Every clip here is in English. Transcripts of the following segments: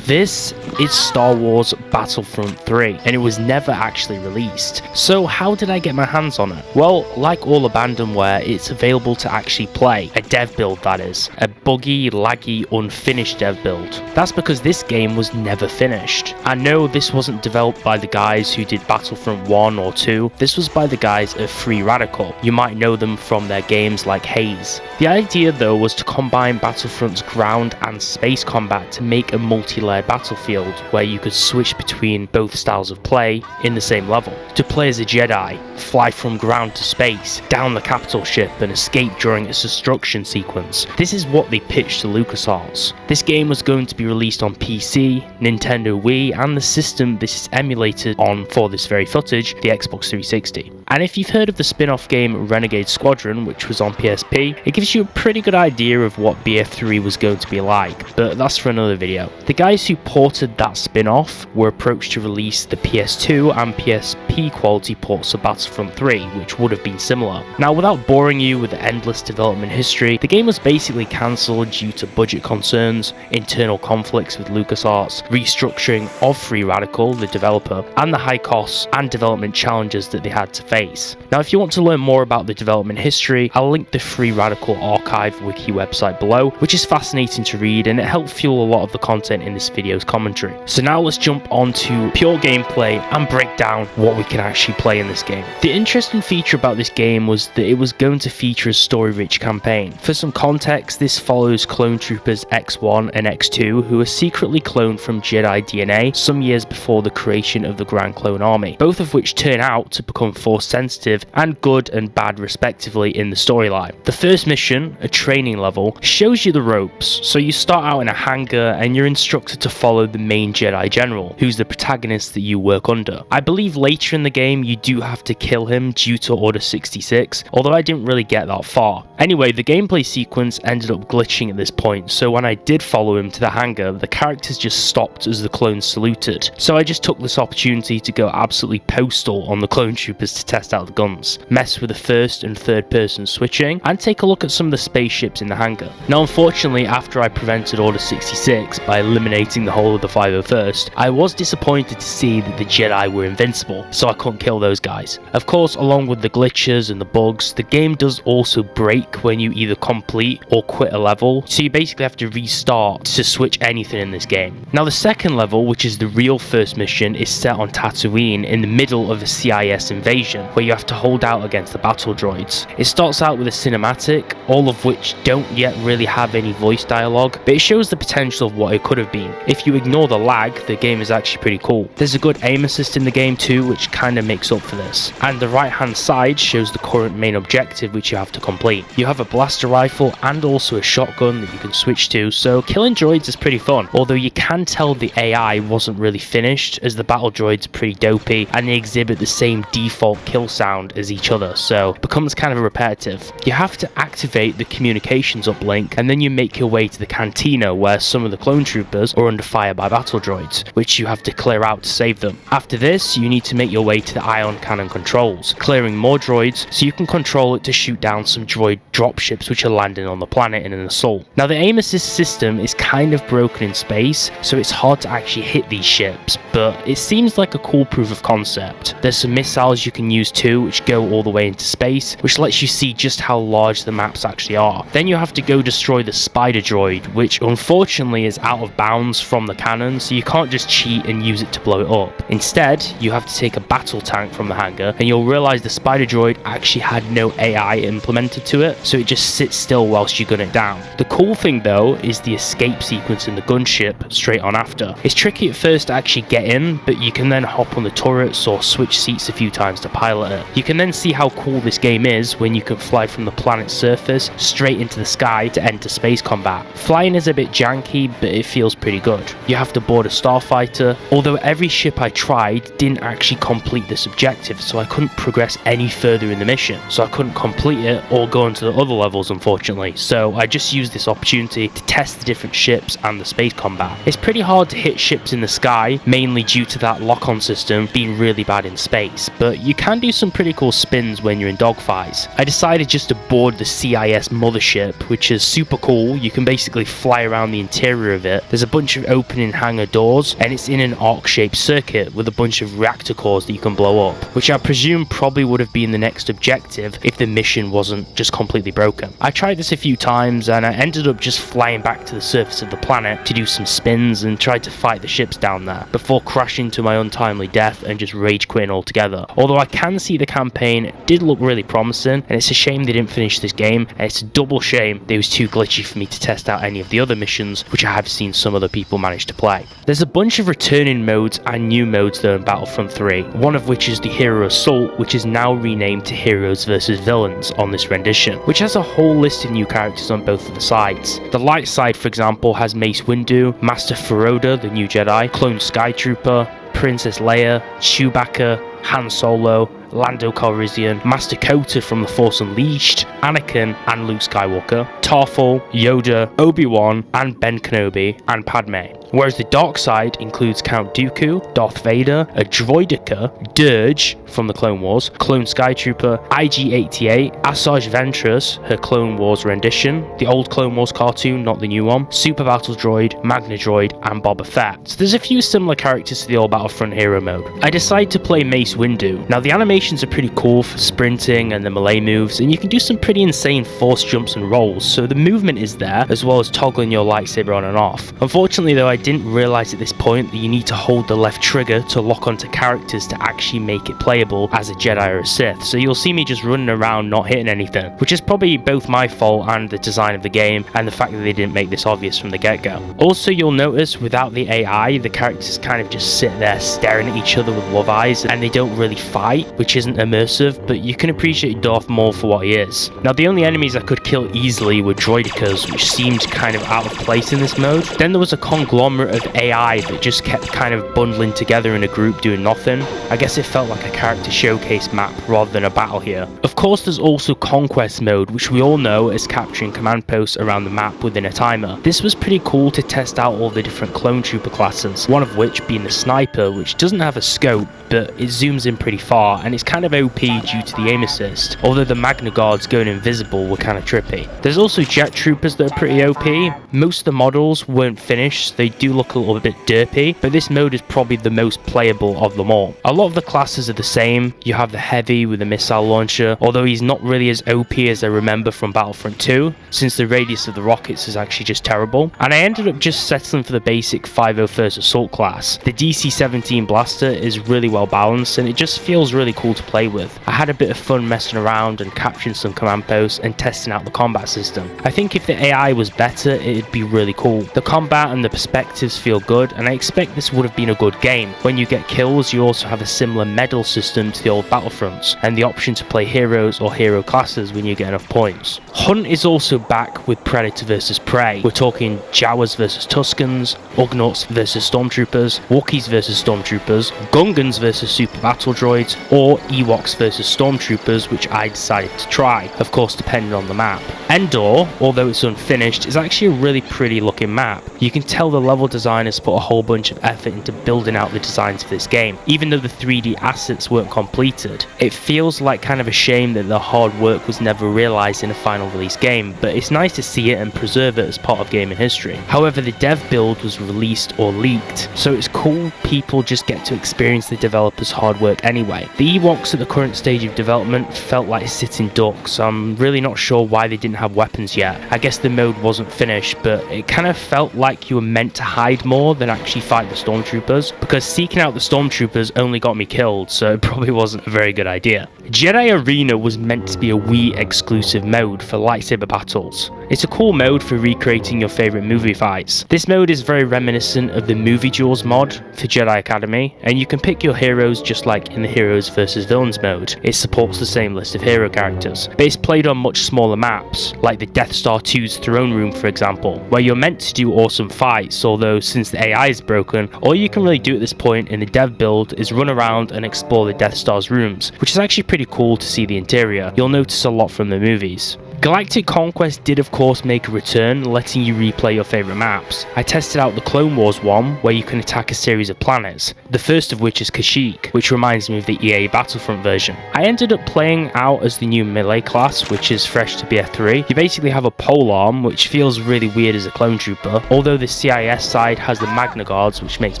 This is Star Wars Battlefront 3, and it was never actually released. So how did I get my hands on it? Well, like all abandonware, it's available to actually play. A dev build, that is. A buggy, laggy, unfinished dev build. That's because this game was never finished. I know this wasn't developed by the guys who did Battlefront 1 or 2, this was by the guys at Free Radical. You might know them from their games like Haze. The idea though was to combine Battlefront's ground and space combat to make a multi-layer battlefield where you could switch between both styles of play in the same level. To play as a Jedi, fly from ground to space, down the capital ship and escape during its destruction sequence. This is what they pitched to LucasArts. This game was going to be released on PC, Nintendo Wii and the system this is emulated on for this very footage, the Xbox 360. And if you've heard of the spin-off game Renegade Squadron, which was on PSP, it gives you a pretty good idea of what BF3 was going to be like, but that's for another video. The guys who ported that spin-off were approached to release the PS2 and PSP quality ports of Battlefront 3, which would have been similar. Now, without boring you with the endless development history, the game was basically cancelled due to budget concerns, internal conflicts with LucasArts, restructuring of Free Radical, the developer, and the high costs and development challenges that they had to face. Now, if you want to learn more about the development history, I'll link the Free Radical Archive wiki website below, which is fascinating to read and it helped fuel a lot of the content in this video's commentary. So now let's jump onto pure gameplay and break down what we can actually play in this game. The interesting feature about this game was that it was going to feature a story-rich campaign. For some context, this follows clone troopers X1 and X2 who are secretly cloned from Jedi DNA some years before the creation of the Grand Clone Army, both of which turn out to become force sensitive and good and bad respectively in the storyline. The first mission, a training level, shows you the ropes, so you start out in a hangar and you're instructed to follow the main Jedi General, who's the protagonist that you work under. I believe later in the game you do have to kill him due to Order 66, although I didn't really get that far. Anyway, the gameplay sequence ended up glitching at this point, so when I did follow him to the hangar, the characters just stopped as the clones saluted. So I just took this opportunity to go absolutely postal on the clone troopers to test out the guns, mess with the first and third person switching, and take a look at some of the spaceships in the hangar. Now unfortunately, after I prevented Order 66 by eliminating the whole of the 501st, I was disappointed to see that the Jedi were invincible, so I couldn't kill those guys. Of course, along with the glitches and the bugs, the game does also break when you either complete or quit a level, so you basically have to restart to switch anything in this game. Now the second level, which is the real first mission, is set on Tatooine in the middle of a CIS invasion, where you have to hold out against the battle droids. It starts out with a cinematic, all of which don't yet really have any voice dialogue, but it shows the potential of what it could have been. If you ignore the lag, the game is actually pretty cool. There's a good aim assist in the game too, which kinda makes up for this. And the right hand side shows the current main objective which you have to complete. You have a blaster rifle and also a shotgun that you can switch to, so killing droids is pretty fun, although you can tell the AI wasn't really finished as the battle droids are pretty dopey and they exhibit the same default kill sound as each other, so it becomes kind of repetitive. You have to activate the communications uplink and then you make your way to the cantina where some of the clone troopers are under fire by battle droids, which you have to clear out to save them. After this, you need to make your way to the ion cannon controls, clearing more droids so you can control it to shoot down some droid dropships which are landing on the planet in an assault. Now the aim assist system is kind of broken in space, so it's hard to actually hit these ships, but it seems like a cool proof of concept. There's some missiles you can use too, which go all the way into space, which lets you see just how large the maps actually are. Then you have to go destroy the spider droid, which unfortunately is out of bounds from the cannon, so you can't just cheat and use it to blow it up. Instead, you have to take a battle tank from the hangar, and you'll realize the spider droid actually had no AI implemented to it, so it just sits still whilst you gun it down. The cool thing though is the escape sequence in the gunship straight on after. It's tricky at first to actually get in, but you can then hop on the turrets or switch seats a few times to pilot it. You can then see how cool this game is when you can fly from the planet's surface straight into the sky to enter space combat. Flying is a bit janky, but it feels pretty good. You have to board a starfighter, although every ship I tried didn't actually complete this objective, so I couldn't progress any further in the mission, so I couldn't complete it or go into the other levels unfortunately, so I just used this opportunity to test the different ships and the space combat. It's pretty hard to hit ships in the sky, mainly due to that lock-on system being really bad in space, but you can do some pretty cool spins when you're in dogfights. I decided just to board the CIS mothership, which is super cool. You can basically fly around the interior of it. There's a bunch of opening hangar doors, and it's in an arc-shaped circuit with a bunch of reactor cores that you can blow up, which I presume probably would have been the next objective if the mission wasn't just completely broken. I tried this a few times and I ended up just flying back to the surface of the planet to do some spins and tried to fight the ships down there before crashing to my untimely death and just rage quitting altogether. Although I can see the campaign did look really promising, and it's a shame they didn't finish this game, and it's a double shame that it was too glitchy for me to test out any of the other missions, which I have seen some other people manage to play. There's a bunch of returning modes and new modes though in Battlefront 3, one of which is the Hero Assault, which is now renamed to Heroes vs Villains on this rendition, which has a whole list of new characters on both of the sides. The light side, for example, has Mace Windu, Master Feroda, the new Jedi, Clone Skytrooper, Princess Leia, Chewbacca, Han Solo, Lando Calrissian, Master Kota from The Force Unleashed, Anakin and Luke Skywalker, Tarful, Yoda, Obi-Wan and Ben Kenobi, and Padme. Whereas the dark side includes Count Dooku, Darth Vader, a droideka, Dirge from the Clone Wars, Clone Skytrooper, IG-88, Asajj Ventress, her Clone Wars rendition, the old Clone Wars cartoon, not the new one, Super Battle Droid, Magna Droid and Boba Fett. So there's a few similar characters to the old Battlefront hero mode. I decided to play Mace Windu. Now the animations are pretty cool for sprinting and the melee moves, and you can do some pretty insane force jumps and rolls, so the movement is there, as well as toggling your lightsaber on and off. Unfortunately though, I didn't realise at this point that you need to hold the left trigger to lock onto characters to actually make it playable as a Jedi or a Sith, so you'll see me just running around not hitting anything, which is probably both my fault and the design of the game and the fact that they didn't make this obvious from the get-go. Also, you'll notice without the AI, the characters kind of just sit there staring at each other with love eyes and they don't really fight, which isn't immersive, but you can appreciate Darth Maul for what he is. Now the only enemies I could kill easily were droidekas, which seemed kind of out of place in this mode. Then there was a conglomerate of AI that just kept kind of bundling together in a group doing nothing. I guess it felt like a character showcase map rather than a battle here. Of course there's also Conquest mode, which we all know is capturing command posts around the map within a timer. This was pretty cool to test out all the different clone trooper classes, one of which being the sniper, which doesn't have a scope but it zooms in pretty far and it's kind of OP due to the aim assist, although the Magna Guards going invisible were kind of trippy. There's also jet troopers that are pretty OP. Most of the models weren't finished, they do look a little bit derpy, but this mode is probably the most playable of them all. A lot of the classes are the same. You have the Heavy with a missile launcher, although he's not really as OP as I remember from Battlefront 2, since the radius of the rockets is actually just terrible, and I ended up just settling for the basic 501st Assault class. The DC-17 blaster is really well balanced and it just feels really cool to play with. I had a bit of fun messing around and capturing some command posts and testing out the combat system. I think if the AI was better, it'd be really cool. The combat and the perspectives feel good, and I expect this would have been a good game. When you get kills, you also have a similar medal system to the old Battlefronts, and the option to play heroes or hero classes when you get enough points. Hunt is also back with Predator vs Prey. We're talking Jawas vs Tuskens, Ugnaughts vs Stormtroopers, Wookiees vs Stormtroopers, Gungans vs Super Battle Droids, or Ewoks vs Stormtroopers, which I decided to try, of course depending on the map. Endor, although it's unfinished, is actually a really pretty looking map. You can tell the level designers put a whole bunch of effort into building out the designs for this game, even though the 3D assets weren't completed. It feels like kind of a shame that the hard work was never realised in a final release game, but it's nice to see it and preserve it as part of gaming history. However, the dev build was released or leaked, so it's cool people just get to experience the developers' hard work anyway. The Ewoks at the current stage of development felt like sitting ducks, so I'm really not sure why they didn't have weapons yet. I guess the mode wasn't finished, but it kind of felt like you were meant to hide more than actually fight the Stormtroopers, because seeking out the Stormtroopers only got me killed, so it probably wasn't a very good idea. Jedi Arena was meant to be a Wii exclusive mode for lightsaber battles. It's a cool mode for recreating your favourite movie fights. This mode is very reminiscent of the Movie Duels mod for Jedi Academy, and you can pick your heroes just like in the Heroes vs Villains mode. It supports the same list of hero characters, but it's played on much smaller maps, like the Death Star 2's Throne Room for example, where you're meant to do awesome fights, although since the AI is broken, all you can really do at this point in the dev build is run around and explore the Death Star's rooms, which is actually pretty cool to see the interior. You'll notice a lot from the movies. Galactic Conquest did of course make a return, letting you replay your favourite maps. I tested out the Clone Wars one, where you can attack a series of planets, the first of which is Kashyyyk, which reminds me of the EA Battlefront version. I ended up playing out as the new melee class, which is fresh to BF3. You basically have a polearm, which feels really weird as a clone trooper, although the CIS side has the Magna Guards, which makes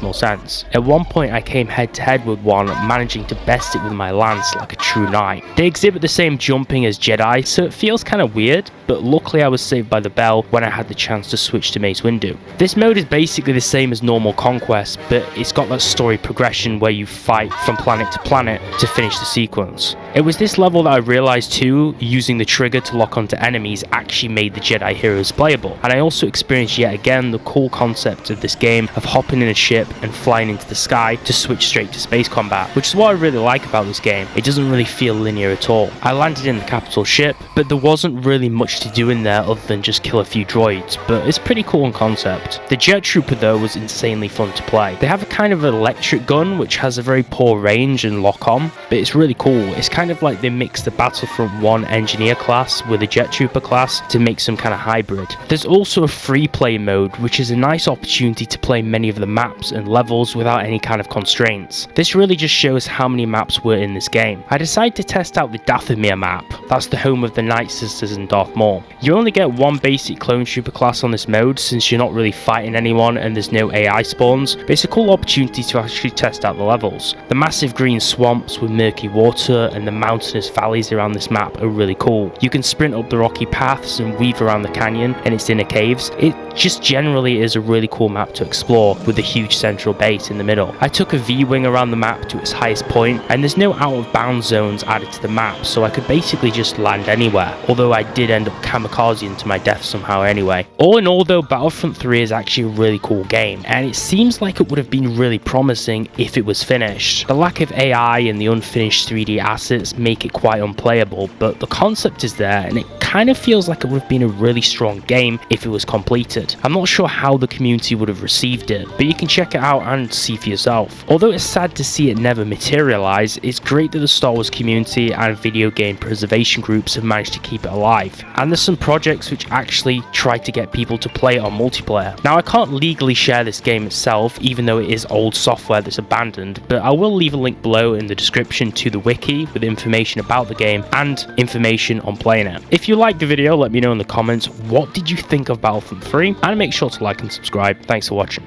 more sense. At one point I came head to head with one, managing to best it with my lance like a true knight. They exhibit the same jumping as Jedi, so it feels kind of weird, but luckily I was saved by the bell when I had the chance to switch to Mace Windu. This mode is basically the same as normal Conquest, but it's got that story progression where you fight from planet to planet to finish the sequence. It was this level that I realised too, using the trigger to lock onto enemies actually made the Jedi heroes playable, and I also experienced yet again the cool concept of this game of hopping in a ship and flying into the sky to switch straight to space combat, which is what I really like about this game. It doesn't really feel linear at all. I landed in the capital ship, but there wasn't really much to do in there other than just kill a few droids, but it's pretty cool in concept. The Jet Trooper though was insanely fun to play. They have a kind of electric gun which has a very poor range and lock on, but it's really cool. It's kind of like they mixed the Battlefront 1 engineer class with the Jet Trooper class to make some kind of hybrid. There's also a free play mode, which is a nice opportunity to play many of the maps and levels without any kind of constraints. This really just shows how many maps were in this game. I decided to test out the Dathomir map. That's the home of the Night Sisters and Darth Maul. You only get one basic clone trooper class on this mode since you're not really fighting anyone and there's no AI spawns, but it's a cool opportunity to actually test out the levels. The massive green swamps with murky water and the mountainous valleys around this map are really cool. You can sprint up the rocky paths and weave around the canyon and its inner caves. It just generally is a really cool map to explore with a huge central base in the middle. I took a V-wing around the map to its highest point, and there's no out of bounds zones added to the map, so I could basically just land anywhere, although I did end up kamikazing to my death somehow anyway. All in all though, Battlefront 3 is actually a really cool game, and it seems like it would have been really promising if it was finished. The lack of AI and the unfinished 3D assets make it quite unplayable, but the concept is there and it kind of feels like it would have been a really strong game if it was completed. I'm not sure how the community would have received it, but you can check it out and see for yourself. Although it's sad to see it never materialize, it's great that the Star Wars community and video game preservation groups have managed to keep it alive. And there's some projects which actually try to get people to play it on multiplayer. Now I can't legally share this game itself, even though it is old software that's abandoned, but I will leave a link below in the description to the wiki with information about the game and information on playing it. If you liked the video, let me know in the comments what did you think of Battlefront 3, and make sure to like and subscribe. Thanks for watching.